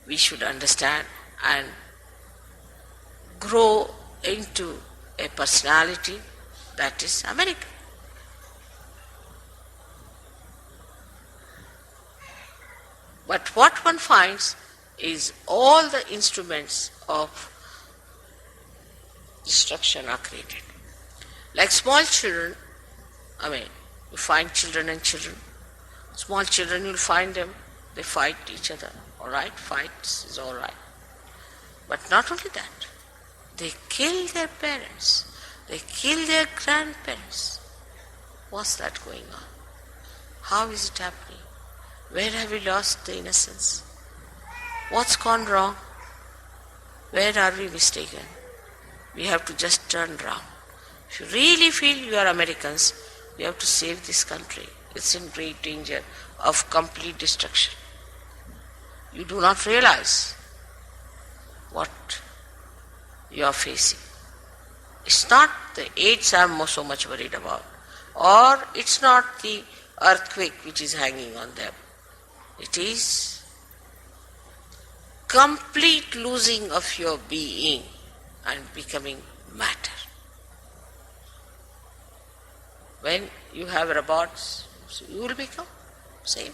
we should understand and grow into a personality that is American. But what one finds is all the instruments of destruction are created. Like small children, you find children and children. Small children, you'll find them, they fight each other. Alright, fights is alright. But not only that, they kill their parents, they kill their grandparents. What's that going on? How is it happening? Where have we lost the innocence? What's gone wrong? Where are we mistaken? We have to just turn around. If you really feel you are Americans, we have to save this country. It's in great danger of complete destruction. You do not realize what you are facing. It's not the AIDS I'm so much worried about, or it's not the earthquake which is hanging on them. It is complete losing of your being and becoming matter. When you have robots, so you will become same.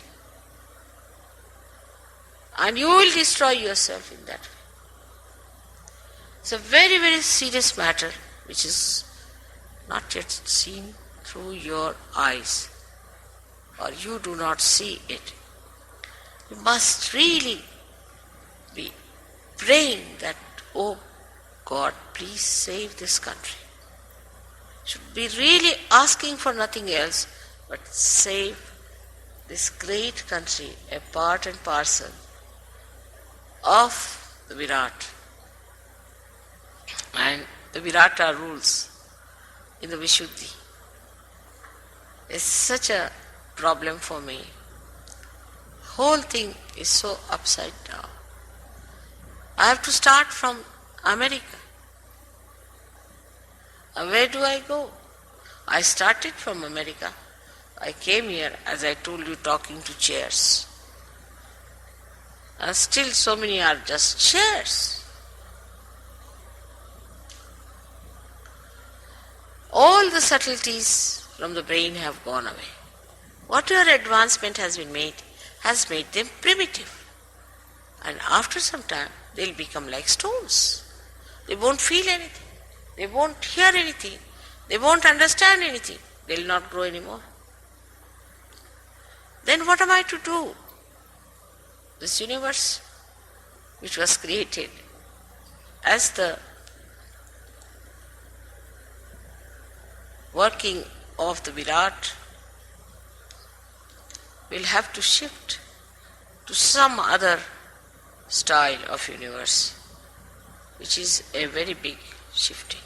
And you will destroy yourself in that way. It's a very, very serious matter which is not yet seen through your eyes, or you do not see it. You must really be praying that, oh God, please save this country. Should be really asking for nothing else but save this great country, a part and parcel of the Virat. And the Virata rules in the Vishuddhi. It's such a problem for me. Whole thing is so upside down. I have to start from America. And where do I go? I started from America. I came here, as I told you, talking to chairs. And still so many are just chairs. All the subtleties from the brain have gone away. Whatever advancement has been made has made them primitive. And after some time, they'll become like stones. They won't feel anything. They won't hear anything. They won't understand anything. They'll not grow anymore. Then what am I to do? This universe, which was created as the working of the Virat, will have to shift to some other style of universe, which is a very big shifting.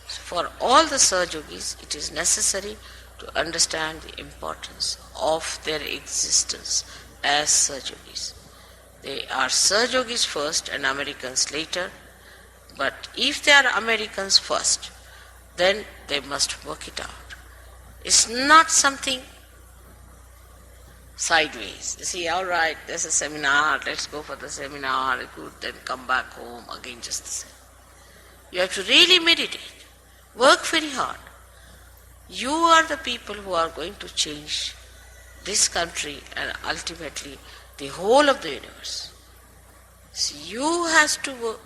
So for all the Sahajogis, it is necessary to understand the importance of their existence as Sahajogis. They are Sahajogis first and Americans later, but if they are Americans first, then they must work it out. It's not something sideways. You see, all right, there's a seminar, let's go for the seminar, good, then come back home, again just the same. You have to really meditate, work very hard. You are the people who are going to change this country and ultimately the whole of the universe. So you have to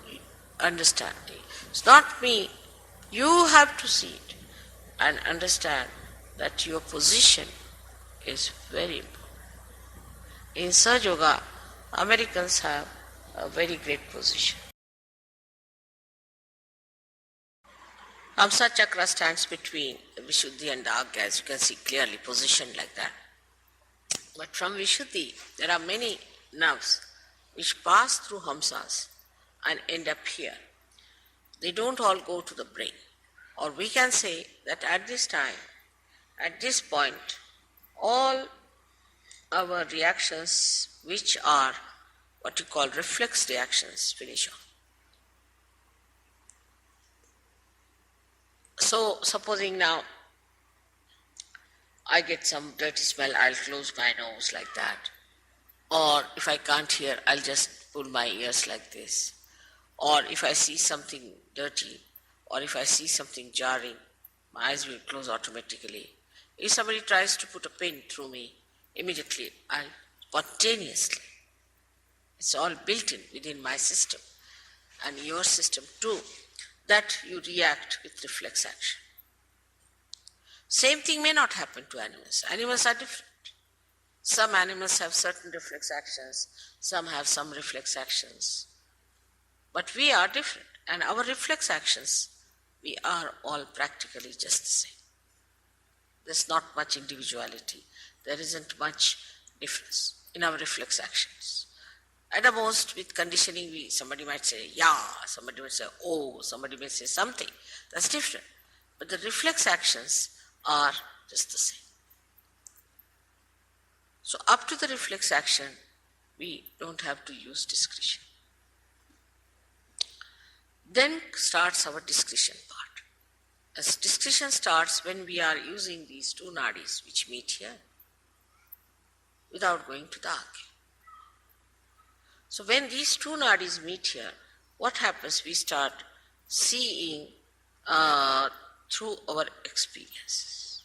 understand it. It's not me. You have to see it and understand that your position is very important. In Sahaja Yoga, Americans have a very great position. Hamsa Chakra stands between the Vishuddhi and the Agya, as you can see clearly positioned like that. But from Vishuddhi, there are many nerves which pass through Hamsas and end up here. They don't all go to the brain. Or we can say that at this time, at this point, all our reactions, which are what you call reflex reactions, finish off. So, supposing now I get some dirty smell, I'll close my nose like that. Or if I can't hear, I'll just pull my ears like this. Or if I see something dirty, or if I see something jarring, my eyes will close automatically. If somebody tries to put a pin through me, immediately I'll spontaneously. It's all built in within my system and your system too, that you react with reflex action. Same thing may not happen to animals. Animals are different. Some animals have certain reflex actions, some have some reflex actions. But we are different, and our reflex actions, we are all practically just the same. There's not much individuality. There isn't much difference in our reflex actions. At the most, with conditioning, somebody might say, yeah, somebody might say, oh, somebody may say something. That's different. But the reflex actions are just the same. So up to the reflex action, we don't have to use discretion. Then starts our discretion part. As discretion starts when we are using these two nadis which meet here without going to the argue. So when these two nadis meet here, what happens? We start seeing through our experiences.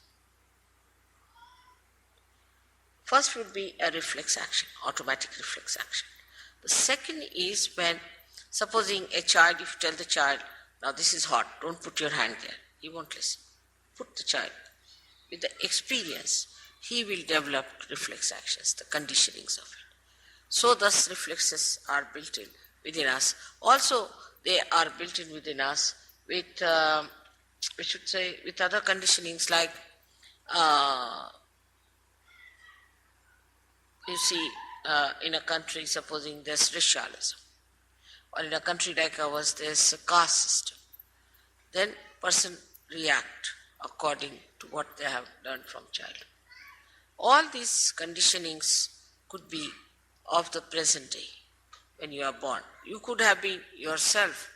First would be a reflex action, automatic reflex action. The second is when, supposing a child, if you tell the child, now this is hot, don't put your hand there, he won't listen. Put the child. With the experience, he will develop reflex actions, the conditionings of it. So thus reflexes are built in within us. Also, they are built in within us with, we should say, with other conditionings like, you see, in a country, supposing there's racialism, or in a country like ours, there's a caste system, then person react according to what they have learned from childhood. All these conditionings could be of the present day when you are born. You could have been yourself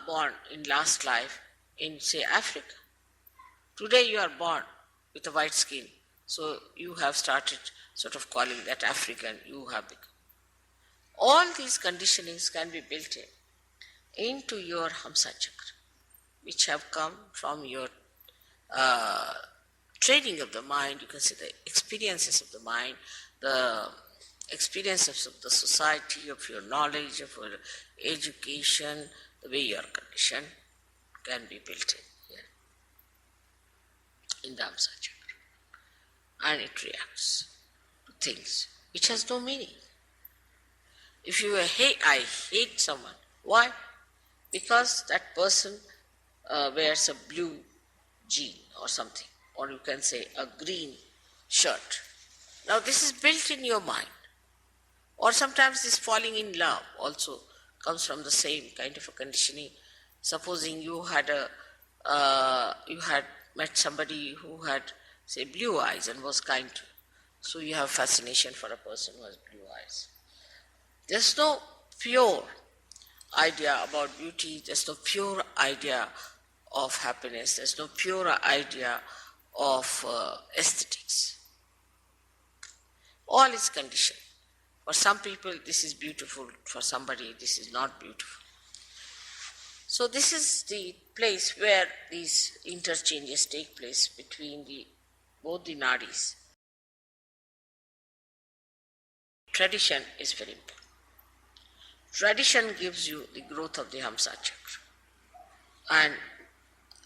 born in last life in, say, Africa. Today you are born with a white skin, so you have started sort of calling that African, you have become. All these conditionings can be built into your Hamsa Chakra, which have come from your training of the mind. You can see the experiences of the mind, the experiences of the society, of your knowledge, of your education, the way you are conditioned can be built in here in the Hamsa Chakra. And it reacts to things which has no meaning. If you hate, I hate someone. Why? Because that person wears a blue jean or something, or you can say a green shirt. Now this is built in your mind. Or sometimes this falling in love also comes from the same kind of a conditioning. Supposing you had met somebody who had, say, blue eyes and was kind to you. So you have fascination for a person who has blue eyes. There's no pure idea about beauty, there's no pure idea of happiness, there's no pure idea of aesthetics. All is conditioned. For some people this is beautiful, for somebody this is not beautiful. So this is the place where these interchanges take place between both the nadis. Tradition is very important. Tradition gives you the growth of the Hamsa Chakra. And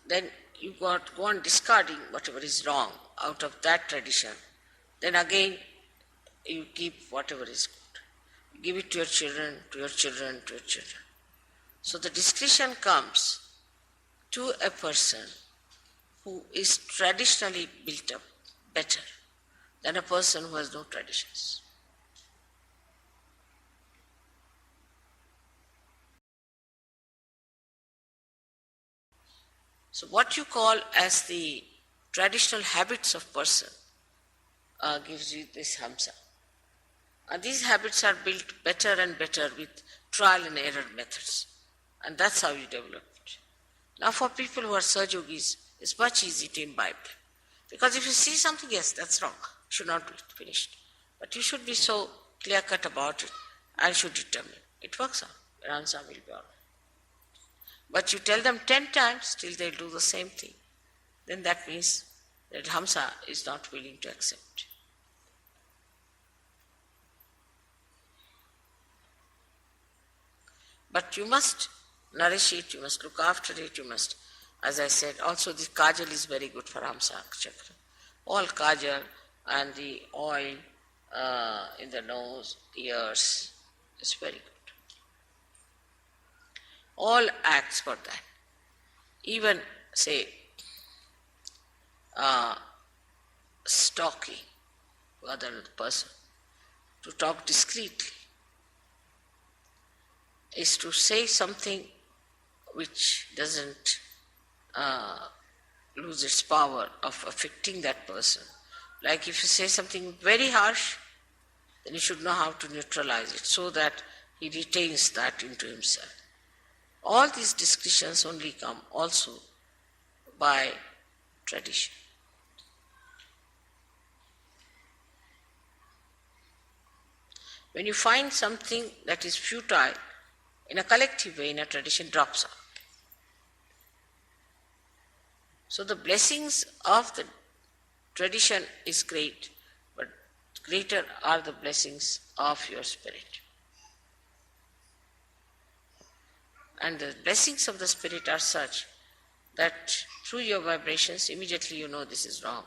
then you go on discarding whatever is wrong out of that tradition. Then again, you keep whatever is good. You give it to your children, to your children, to your children. So the discretion comes to a person who is traditionally built up better than a person who has no traditions. So what you call as the traditional habits of person gives you this Hamsa. And these habits are built better and better with trial and error methods. And that's how you develop it. Now for people who are Sahaja-yogis, it's much easier to imbibe them. Because if you see something, yes, that's wrong, you should not do it, finished. But you should be so clear-cut about it and should determine. It works out. Your answer will be all right. But you tell them 10 times, still they'll do the same thing. Then that means that Hamsa is not willing to accept. But you must nourish it, you must look after it, you must, as I said, also the kajal is very good for Hamsa Chakra. All kajal and the oil in the nose, ears, is very good. All acts for that. Even, say, talking to other person, to talk discreetly, is to say something which doesn't lose its power of affecting that person. Like if you say something very harsh, then you should know how to neutralize it so that he retains that into himself. All these discussions only come also by tradition. When you find something that is futile, in a collective way, in a tradition, drops out. So the blessings of the tradition is great, but greater are the blessings of your spirit. And the blessings of the spirit are such that through your vibrations, immediately you know this is wrong.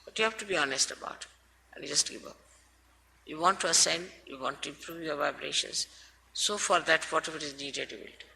But you have to be honest about it, and you just give up. You want to ascend, you want to improve your vibrations. So for that, whatever is needed, you will do.